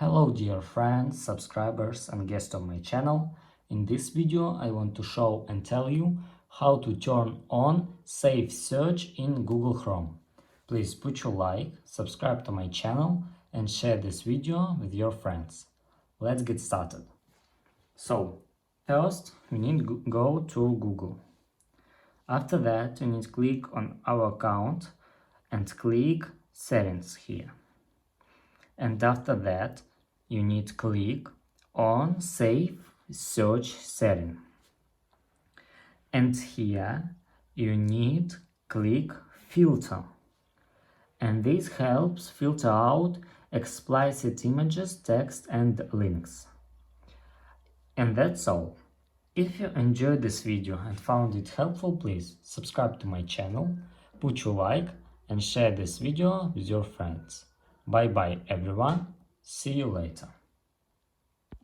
Hello dear friends, subscribers and guests of my channel. In this video I want to show and tell you how to turn on Safe Search in Google Chrome. Please put your like, subscribe to my channel and share this video with your friends. Let's get started. So, first we need to go to Google. After that you need to click on our account and click Settings here. And after that you need to click on Safe Search Setting. And here you need to click Filter. And this helps filter out explicit images, text and links. And that's all. If you enjoyed this video and found it helpful, please subscribe to my channel, put your like and share this video with your friends. Bye bye everyone, see you later.